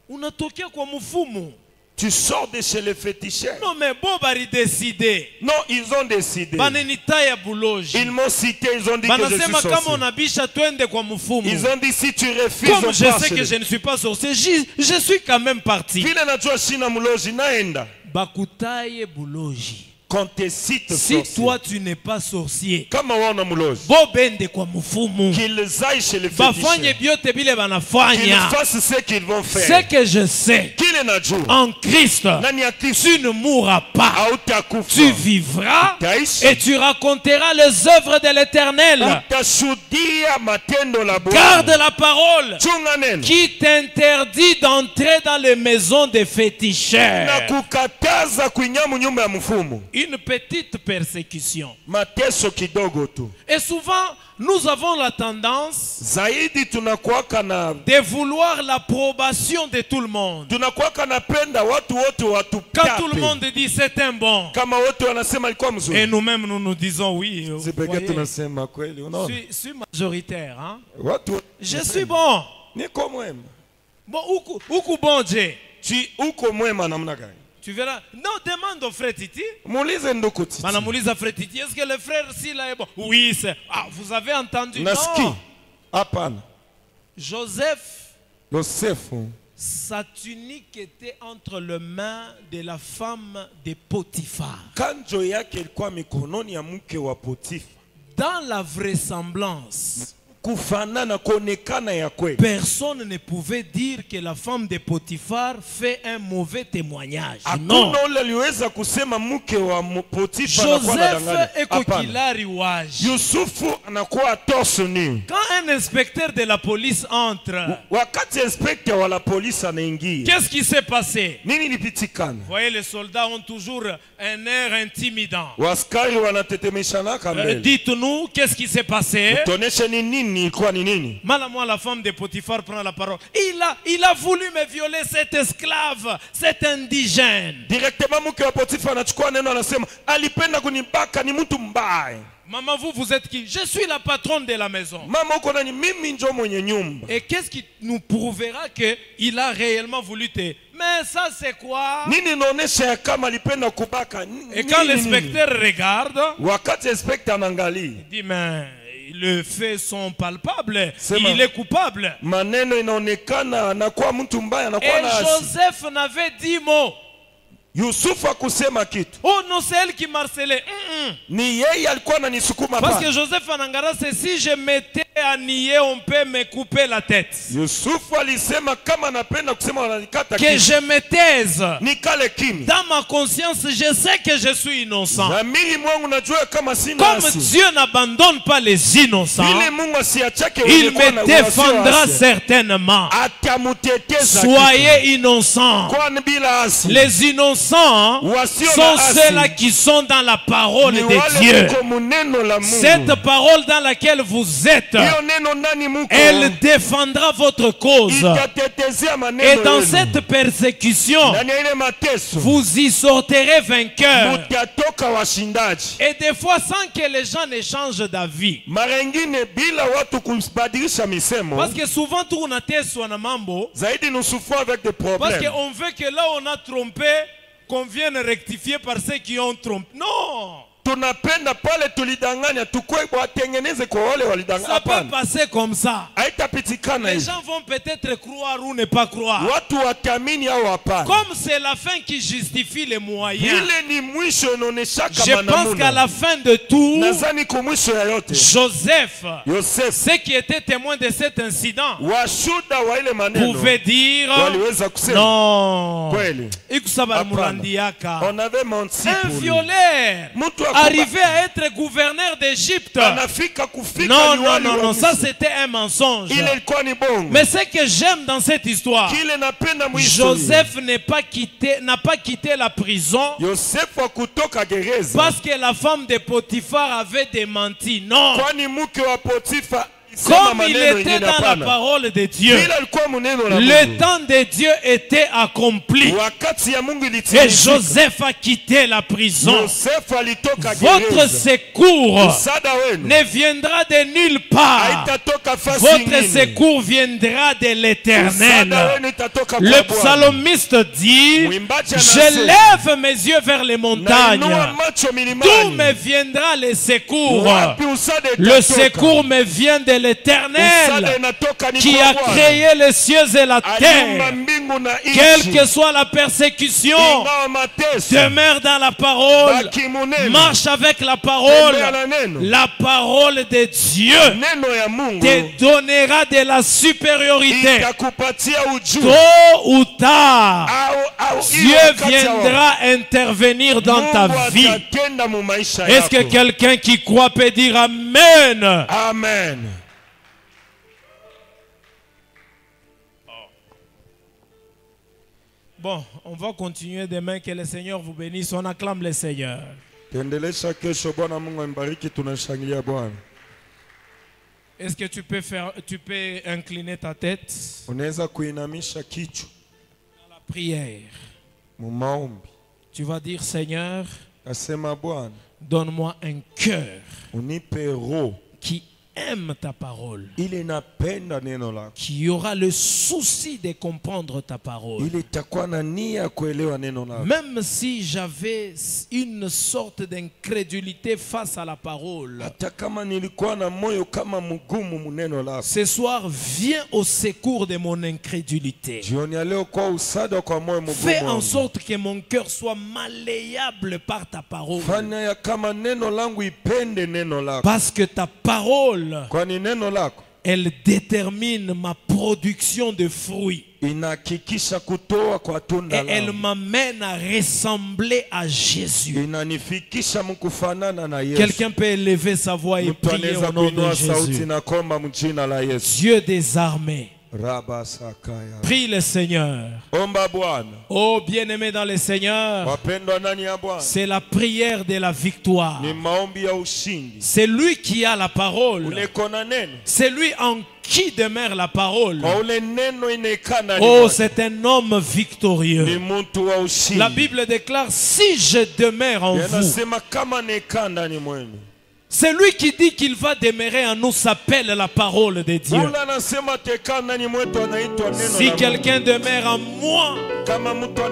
Unatokea kwa mfumu. Tu sors de chez les féticheurs. Non mais bon bari décidé. Non, ils ont décidé. Banenita ya buloji. Ils m'ont cité, ils ont dit que je suis Banasema kama sorcier. unabisha twende kwa mfumu. Ils ont dit si tu refuses, Comme on je passe. sais que je ne suis pas sorcier, je suis quand même parti. Vile najua shina mloji naenda. Bakutaye buloji. Quand te cite Si sorcier. toi tu n'es pas sorcier, Kama wana mloji. bobende kwa mfumu. Qu'ils aillent chez les Bafanye féticheurs. biote bile Qu'ils banafanya. fassent ce qu'ils vont Ce faire. que je sais, Kile najua. en Christ, Nani ya Kristo. tu ne mourras pas. Hautakufa. Tu vivras Utaishi. et tu raconteras les œuvres de l'Éternel. Utashuhudia matendo la Bwana. Garde la parole Chunga neno. qui t'interdit d'entrer dans les maisons des Na féticheurs. kukataza kuingia nyumba ya mfumu. Une petite persécution. Mateso kidogo tu. Et souvent, nous avons la tendance Zaidi tunakuwaka na de vouloir l'approbation de tout le monde. tunakuwa mpaka napenda watu wote Quand tout le watupape. monde dit c'est un bon, Kama wote wanasema alikuwa et mzuri, nous-mêmes nous nous disons oui. Vous si pekee voyez, tunasema kweli. Unaona, je suis majoritaire. Hein? watu Je suis bon. niko mwema. Bon, uku bon Dieu. Uko mwema namna gani? Tu verras. Non, demande au frère Titi. Muulize ndugu Titi. Manamouliza frère Titi, est-ce que le frère Sila est bon? Oui, c'est. Ah, vous avez entendu? Nasiki. Non. Hapana. Joseph, Yosefu, sa tunique était entre les mains de la femme de Potiphar. kanjo yake ilikuwa mikononi ya mke wa Potifa. Dans la vraisemblance, Kufanana, kuonekana ya kweli, personne ne pouvait dire que la femme de Potiphar fait un mauvais témoignage. Non. hakuna ule aliweza kusema mke wa Potifa anakuwa anadanganya. Joseph est Hapana. kokilari waji. Yusufu anakuwa torse nu. Quand un inspecteur de la police entre, Wakati inspector wa la polisi anaingia, qu'est-ce qui s'est passé? nini lipitikana? Vous voyez, les soldats ont toujours un air intimidant. Waskari wanatetemeshana mbele. Dites-nous, qu'est-ce qui s'est passé? Tuoneshe ni nini, ilikuwa ni nini? Malamoi, la femme de Potiphar prend la parole. Il a voulu me violer, cet esclave, cet indigène. Directement mke wa Potifa anachukua neno, anasema alipenda kunibaka, ni mtu mbaya. Maman, vous êtes qui? Je suis la patronne de la maison. Mama uko nani? Mimi njo mwenye nyumba. Et qu'est-ce qui nous prouvera qu'il a réellement voulu te... Mais ça, c'est quoi? Nini inaonesha ya kama alipenda kubaka? Et quand l'inspecteur regarde, Wakati inspector anaangalia, il dit, mais les faits sont palpables. Sema. Il est coupable. maneno inaonekana anakuwa mtu mbaya, anakuwa Et na hasi. Joseph n'avait 10 mots. Yusufu akusema kitu, Oh non, c'est elle qui marcelait. ni yeye alikuwa ananisukuma Parce pale. que Joseph Anangara, c'est si je m'étais à nier, on peut me couper la tête. Yusufu alisema kama napenda kusema wananikata Que kitu, je me taise. nikale kimi. Dans ma conscience, je sais que je suis innocent. Na mimi mwangu najua kama sina Comme hasi. Dieu n'abandonne pas les innocents, Vile Mungu asiachake il wenye kuwa me na défendra wasiwasi. certainement. Atamuteteza. Soyez innocents. Kwani bila hasi. Les innocents Wasio sont na hasi ceux-là qui sont dans la parole ni de wale Dieu. mko muneno la Mungu. Cette parole dans laquelle vous êtes, Hiyo neno ndani muko, elle défendra votre cause. itatetezea Et maneno dans yenu. cette persécution, Ndani ya ile mateso vous y sortirez vainqueur. mutatoka washindaji. Et des fois, sans que les gens ne changent d'avis. Mara ingine bila watu kubadilisha misemo, Parce que souvent, tout on a testé na mambo. zaidi nous souffrons avec des Parce problèmes. qu'on veut que là où on a trompé, qu'on vienne rectifier par ceux qui ont trompé. Non! Tunapenda pale tulidanganya tukwe watengeneze kwa wale walidanganya. Ça peut Hapana, passer comme ça. haitapitikana Les hivi. gens vont peut-être croire ou ne pas croire. Watu watamini au hapana. Comme c'est la fin qui justifie les moyens. Ile ni mwisho inaoneshaka Je pense qu'à manamuna. la fin de tout, Nazani kumwisho ya yote, Joseph, Yosef ceux qui étaient témoins de cet incident, washuda wa ile maneno pouvaient dire waliweza kusema non. kweli. Ikusaba Hapana. Murandiaka. On avait menti Un pour lui. violeur Mtu arrivé à être gouverneur d'Égypte. anafika kufika Non, non, liwali non, wa non, ça Misri. c'était un mensonge. Ile ilikuwa ni bongo. Mais ce que j'aime dans cette histoire, Kile napenda mwisho. Joseph n'a pas quitté la prison Yosefu kutoka gereza parce que la femme de Potiphar avait démenti. Non. kwani mke wa Potifa Comme il était dans la parole de Dieu, le temps de Dieu était accompli. Et Joseph a quitté la prison. Votre secours ne viendra de nulle part. Votre secours viendra de l'Éternel. Le psalmiste dit, je lève mes yeux vers les montagnes. D'où me viendra le secours? Le secours me vient de l'Éternel qui a créé les cieux et la terre. Quelle que soit la persécution, demeure dans la parole, marche avec la parole. La parole de Dieu te donnera de la supériorité. Tôt ou tard, Dieu viendra intervenir dans ta vie. Est-ce que quelqu'un qui croit peut dire Amen? Amen. Bon, on va continuer demain. Que le Seigneur vous bénisse. On acclame le Seigneur. Est-ce que tu peux incliner ta tête dans la prière, mu maombi tu vas dire, Seigneur, asema Bwana donne-moi un cœur unipe roho qui aime ta parole, ile inapenda neno lako, qui aura le souci de comprendre ta parole. ile itakuwa na nia ya kuelewa neno lako. Même si j'avais une sorte d'incrédulité face à la parole, Hata kama nilikuwa na moyo kama mgumu mu neno lako, ce soir, viens au secours de mon incrédulité. jioni ya leo kwa usada kwa moyo mgumu Fais en wangu. sorte que mon cœur soit malléable par ta parole. Fanya ya kama neno langu ipende neno lako, Parce que ta parole, kwani neno lako elle détermine ma production de fruits. inahakikisha kutoa kwa tunda Et elle langu, m'amène à ressembler à Jésus. inanifikisha mkufanana na Yesu. Quelqu'un peut élever sa voix et Mtu prier anaweza au nom de kuinua sauti Jésus. na kuomba mjina la Yesu. Dieu des armées, Raba sakaya. prie le Seigneur. Omba Bwana. Oh bien-aimé dans le Seigneur, Wapendwa ndani ya Bwana, c'est la prière de la victoire. ni maombi ya ushindi. C'est lui qui a la parole. Ule kona neno, C'est lui en qui demeure la parole. kwa ule neno inekana ni Oh, mwake. c'est un homme Ni victorieux. mtu wa ushindi. La Bible déclare, si je demeure en vous, Yanasema kama nekaa ndani mwenu. celui qui dit qu'il va demeurer en nous s'appelle la parole de Dieu. Ule anasema tekaa ndani mwetu anaitwa neno Si la quelqu'un demeure en moi Mungu. Kama mtu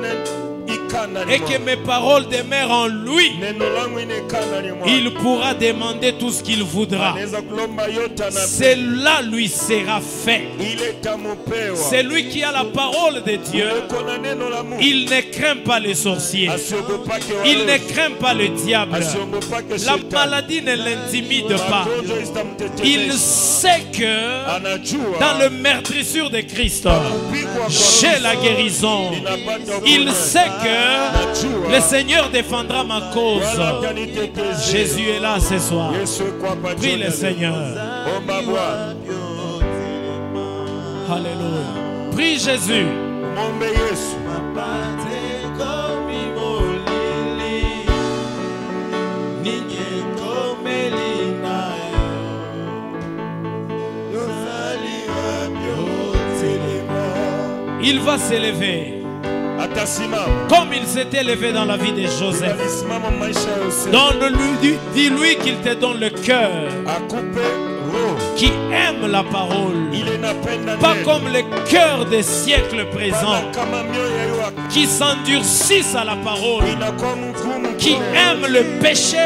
ikaa ndani et que mwangu, mes paroles demeurent en lui, neno langu inekaa ndani mwangu. il pourra demander tout ce qu'il voudra. Anaweza kulomba yote anapenda. Cela lui sera fait. Ile tamupewa. C'est lui qui a la parole de Dieu. Ule kona neno la Mungu. Il ne craint pas les sorciers. Asiogopake Il ne wale. craint pas le diable. Asiogopake La shetani. maladie ne l'intimide pas. Magonjwa isitamtetemesha. Il sait que Anajua dans le meurtrissure de Christ, kupigwa kwa j'ai la Yesu, guérison. ninapata Il uponyaji. sait que le Seigneur défendra ma cause. Wala atanitetezea. Jésus est là ce soir. Yesu yuko hapa Prie jioni le ya leo. Seigneur. Omba Bwana. Alléluia. Prie Jésus. Mwombe Yesu. Il va s'élever Atasimama. comme il s'est élevé dans la vie de Joseph. Alisimama maisha ya Yosefu. Donne-lui, dis-lui qu'il te donne le cœur Akupe roho. qui aime la parole. Ile inapenda Pas neno. comme le cœur des siècles présents Bana kama mioyo ya yua. qui s'endurcissent à la parole, Inakuwa mgumu qui kunena. aiment le péché.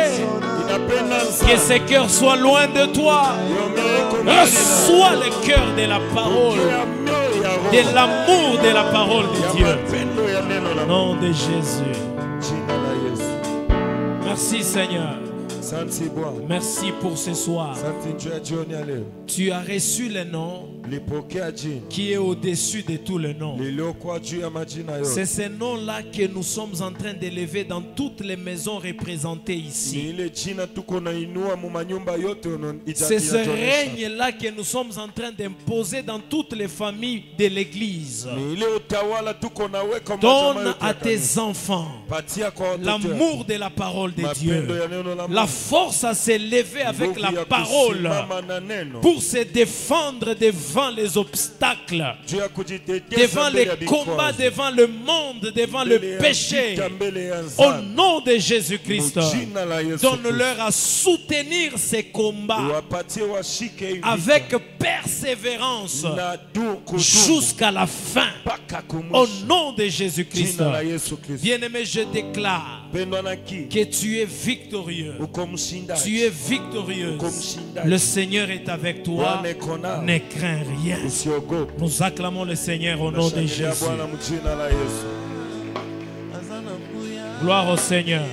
Inapenda Que nzaa. ces cœurs soient loin de toi. Yo mioyo iko mbali na- Reçois le cœur de la parole, Ya mioyo ya roho. de l'amour de la parole Ya de Dieu. mapendo ya neno la Au nom de Jésus. jina la Yesu. Merci Seigneur. Asante Bwana. Merci pour ce soir. Asante juu ya jioni ya leo. Tu as reçu le nom Lipokea jina qui est au-dessus de tous les noms. liliokuwa juu ya majina C'est yote. ce nom-là que nous sommes en train d'élever dans toutes les maisons représentées Ni ici. ile jina tuko nainua mu manyumba yote C'est ce règne-là que nous sommes en train d'imposer dans toutes les familles de l'Église. Ni ile utawala tuko naweka mu Donne majama yote à ya tes kanisa. enfants Patia kwa watoto yako. l'amour de la parole de Mapendo Dieu, ya neno la la Mungu. force à s'élever avec Nguvu la ya parole kusimama na neno. pour se défendre devant les obstacles, Juu ya kujiteteza devant mbele ya les combats, vikwazo. devant le monde, devant le Mbele ya péché. vita, mbele ya Au dhambi. nom de Jésus-Christ, Mu jina la Yesu donne-leur à soutenir ces combats Kristo. Wapatie washike hivi avec persévérance na kudumu jusqu'à la fin. mpaka Au kumwisho. nom de Jésus-Christ, Jina la Yesu Kristo. bien-aimé, je déclare Pendwa na ki que tu es victorieux. uko mshindaji. Tu es victorieuse. Uko mshindaji. Le Seigneur est avec toi. Bwana iko nawe. Ne crains rien. Usiogope. Nous acclamons le Seigneur au nom de Nashangilia Jésus. Bwana mjina la Yesu. Gloire au Seigneur.